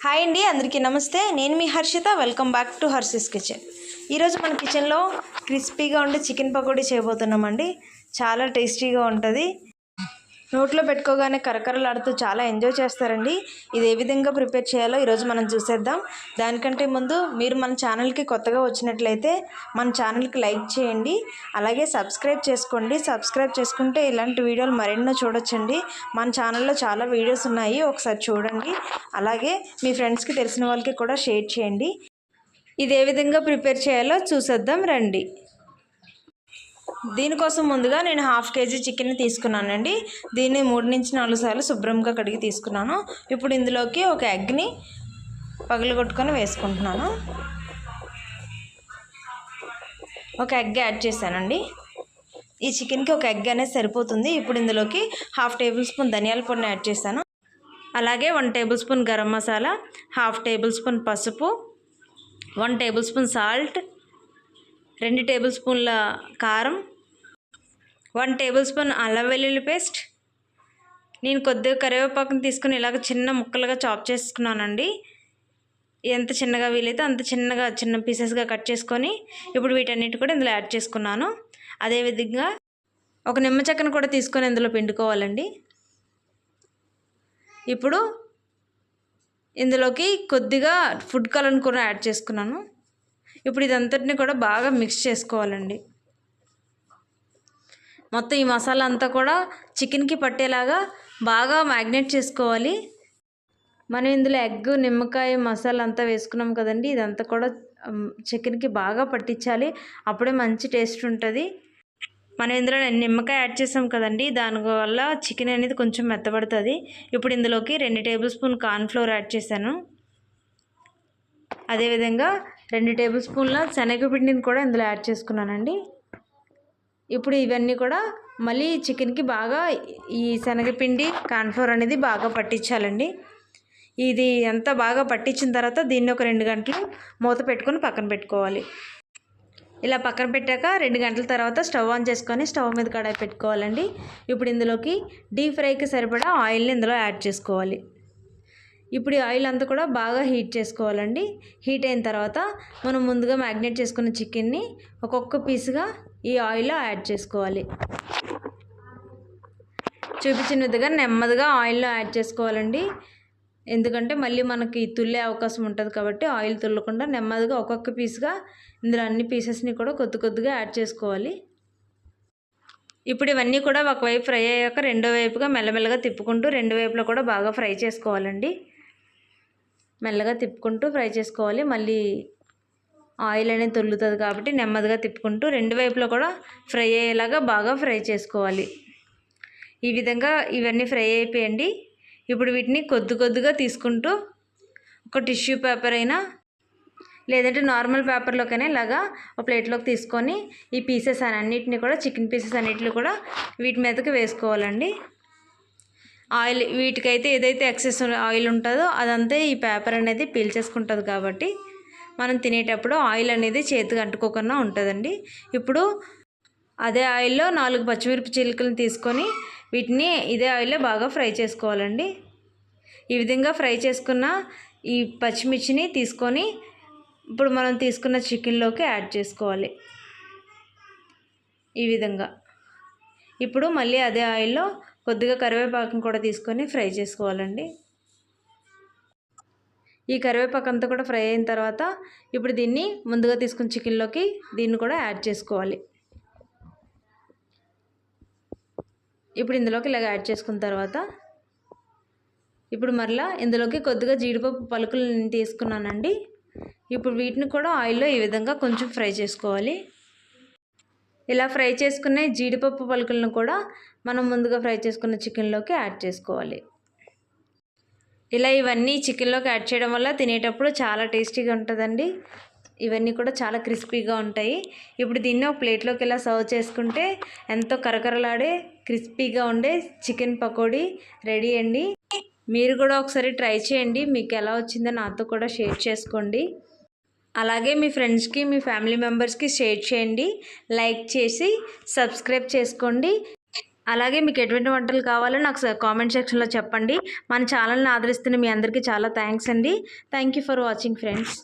Hi అండి, అందరికీ నమస్తే. నేను మీ Harshitha. Welcome back to Harshi's kitchen. ఈరోజు మన కిచెన్లో క్రిస్పీగా ఉండే చికెన్ పకోడీ చేయబోతున్నామండి. చాలా టేస్టీగా ఉంటుంది. నోట్లో పెట్టుకోగానే కరకరలాడుతూ చాలా ఎంజాయ్ చేస్తారండి. ఇది ఏ విధంగా ప్రిపేర్ చేయాలో ఈరోజు మనం చూసేద్దాం. దానికంటే ముందు మీరు మన ఛానల్కి కొత్తగా వచ్చినట్లయితే మన ఛానల్కి లైక్ చేయండి, అలాగే సబ్స్క్రైబ్ చేసుకోండి. సబ్స్క్రైబ్ చేసుకుంటే ఇలాంటి వీడియోలు మరెన్నో చూడొచ్చండి. మన ఛానల్లో చాలా వీడియోస్ ఉన్నాయి, ఒకసారి చూడండి. అలాగే మీ ఫ్రెండ్స్కి తెలిసిన వాళ్ళకి కూడా షేర్ చేయండి. ఇది ఏ విధంగా ప్రిపేర్ చేయాలో చూసేద్దాం రండి. దీనికోసం ముందుగా నేను 1/2 kg చికెన్ తీసుకున్నానండి. దీన్ని 3 నుంచి 4 సార్లు శుభ్రంగా కడిగి తీసుకున్నాను. ఇప్పుడు ఇందులోకి ఒక ఎగ్ని పగలగొట్టుకొని వేసుకుంటున్నాను. ఒక ఎగ్ యాడ్ చేశానండి. ఈ చికెన్కి ఒక ఎగ్ అనేది సరిపోతుంది. ఇప్పుడు ఇందులోకి 1/2 టేబుల్ స్పూన్ ధనియాల పొడిని యాడ్ చేశాను. అలాగే 1 table spoon garam masala, 1/2 table spoon పసుపు, 1 టేబుల్ స్పూన్ సాల్ట్, 2 టేబుల్ స్పూన్ల కారం, 1 టేబుల్ స్పూన్ అల్లం వెల్లుల్లి పేస్ట్. నేను కొద్దిగా కరివేపాకుని తీసుకుని ఇలాగ చిన్న ముక్కలుగా చాప్ చేసుకున్నానండి. ఎంత చిన్నగా వీలైతే అంత చిన్న పీసెస్గా కట్ చేసుకొని ఇప్పుడు వీటన్నిటి కూడా ఇందులో యాడ్ చేసుకున్నాను. అదేవిధంగా ఒక నిమ్మ చెక్కను కూడా తీసుకొని ఇందులో పిండుకోవాలండి. ఇప్పుడు ఇందులోకి కొద్దిగా ఫుడ్ కలర్ని కూడా యాడ్ చేసుకున్నాను. ఇప్పుడు ఇదంతటిని కూడా బాగా మిక్స్ చేసుకోవాలండి. మొత్తం ఈ మసాలా అంతా కూడా చికెన్కి పట్టేలాగా బాగా మ్యాగ్నేట్ చేసుకోవాలి. మనం ఇందులో ఎగ్, నిమ్మకాయ, మసాలా అంతా వేసుకున్నాం కదండి. ఇదంతా కూడా చికెన్కి బాగా పట్టించాలి, అప్పుడే మంచి టేస్ట్ ఉంటుంది. మనం ఇందులో నిమ్మకాయ యాడ్ చేసాం కదండి, దానివల్ల చికెన్ అనేది కొంచెం మెత్తబడుతుంది. ఇప్పుడు ఇందులోకి 2 టేబుల్ స్పూన్ కార్న్ఫ్లోర్ యాడ్ చేశాను. అదేవిధంగా 2 టేబుల్ స్పూన్ల శనగపిండిని కూడా ఇందులో యాడ్ చేసుకున్నానండి. ఇప్పుడు ఇవన్నీ కూడా మళ్ళీ చికెన్కి బాగా ఈ శనగపిండి, కార్న్ఫ్లోర్ అనేది బాగా పట్టించాలండి. ఇది అంతా బాగా పట్టించిన తర్వాత దీన్ని ఒక 2 గంటలు మూత పెట్టుకొని పక్కన పెట్టుకోవాలి. ఇలా పక్కన పెట్టాక 2 గంటల తర్వాత స్టవ్ ఆన్ చేసుకొని స్టవ్ మీద కడాయి పెట్టుకోవాలండి. ఇప్పుడు ఇందులోకి డీప్ ఫ్రైకి సరిపడా ఆయిల్ని ఇందులో యాడ్ చేసుకోవాలి. ఇప్పుడు ఈ ఆయిల్ అంతా కూడా బాగా హీట్ చేసుకోవాలండి. హీట్ అయిన తర్వాత మనం ముందుగా మ్యాగ్నేట్ చేసుకున్న చికెన్ని ఒక్కొక్క పీస్గా ఈ ఆయిల్లో యాడ్ చేసుకోవాలి. చూపించిన విధంగా నెమ్మదిగా ఆయిల్లో యాడ్ చేసుకోవాలండి. ఎందుకంటే మళ్ళీ మనకి తుల్లే అవకాశం ఉంటుంది కాబట్టి ఆయిల్ తుల్లకుండా నెమ్మదిగా ఒక్కొక్క పీస్గా ఇందులో అన్ని పీసెస్ని కూడా కొద్దిగా యాడ్ చేసుకోవాలి. ఇప్పుడు ఇవన్నీ కూడా ఒకవైపు ఫ్రై అయ్యాక రెండో వైపుగా మెల్లమెల్లగా తిప్పుకుంటూ రెండు వైపులో కూడా బాగా ఫ్రై చేసుకోవాలండి. మెల్లగా తిప్పుకుంటూ ఫ్రై చేసుకోవాలి. మళ్ళీ ఆయిల్ అనేది తొలుతుంది కాబట్టి నెమ్మదిగా తిప్పుకుంటూ రెండు వైపులో కూడా ఫ్రై అయ్యేలాగా బాగా ఫ్రై చేసుకోవాలి. ఈ విధంగా ఇవన్నీ ఫ్రై అయిపోయండి. ఇప్పుడు వీటిని కొద్దిగా తీసుకుంటూ ఒక టిష్యూ పేపర్ అయినా లేదంటే నార్మల్ పేపర్లోకైనా ఇలాగా ఒక ప్లేట్లోకి తీసుకొని ఈ పీసెస్ అన్నిటిని కూడా చికెన్ పీసెస్ అన్నిటిని కూడా వీటి మీదకి వేసుకోవాలండి. ఆయిల్ వీటికైతే ఏదైతే ఎక్సెస్ ఆయిల్ ఉంటుందో అదంతా ఈ పేపర్ అనేది పీల్చేసుకుంటుంది కాబట్టి మనం తినేటప్పుడు ఆయిల్ అనేది చేతికి అంటుకోకుండా ఉంటుందండి. ఇప్పుడు అదే ఆయిల్లో 4 పచ్చిమిరపకాయ చిలుకలను తీసుకొని వీటిని ఇదే ఆయిల్లో బాగా ఫ్రై చేసుకోవాలండి. ఈ విధంగా ఫ్రై చేసుకున్న ఈ పచ్చిమిర్చిని తీసుకొని ఇప్పుడు మనం తీసుకున్న చికెన్లోకి యాడ్ చేసుకోవాలి. ఈ విధంగా ఇప్పుడు మళ్ళీ అదే ఆయిల్లో కొద్దిగా కరివేపాకును కూడా తీసుకొని ఫ్రై చేసుకోవాలండి. ఈ కరివేపాకు అంతా కూడా ఫ్రై అయిన తర్వాత ఇప్పుడు దీన్ని ముందుగా తీసుకున్న చికెన్లోకి దీన్ని కూడా యాడ్ చేసుకోవాలి. ఇప్పుడు ఇందులోకి ఇలాగ యాడ్ చేసుకున్న తర్వాత ఇప్పుడు మరలా ఇందులోకి కొద్దిగా జీడిపప్పు పలుకులు నేను తీసుకున్నానండి. ఇప్పుడు వీటిని కూడా ఆయిల్లో ఈ విధంగా కొంచెం ఫ్రై చేసుకోవాలి. ఇలా ఫ్రై చేసుకున్న జీడిపప్పు పలుకులను కూడా మనం ముందుగా ఫ్రై చేసుకున్న చికెన్లోకి యాడ్ చేసుకోవాలి. ఇలా ఇవన్నీ చికెన్లోకి యాడ్ చేయడం వల్ల తినేటప్పుడు చాలా టేస్టీగా ఉంటుందండి. ఇవన్నీ కూడా చాలా క్రిస్పీగా ఉంటాయి. ఇప్పుడు దీన్ని ఒక ప్లేట్లోకి ఇలా సర్వ్ చేసుకుంటే ఎంతో కరకరలాడే క్రిస్పీగా ఉండే చికెన్ పకోడీ రెడీ అండి. మీరు కూడా ఒకసారి ట్రై చేయండి. మీకు ఎలా వచ్చిందో నాతో కూడా షేర్ చేసుకోండి. అలాగే మీ ఫ్రెండ్స్కి, మీ ఫ్యామిలీ మెంబర్స్కి షేర్ చేయండి. లైక్ చేసి సబ్స్క్రైబ్ చేసుకోండి. అలాగే మీకు ఎటువంటి వంటలు కావాలో నాకు కామెంట్ సెక్షన్లో చెప్పండి. మన ఛానల్ని ఆదరిస్తున్న మీ అందరికీ చాలా థ్యాంక్స్ అండి. Thank you for watching friends.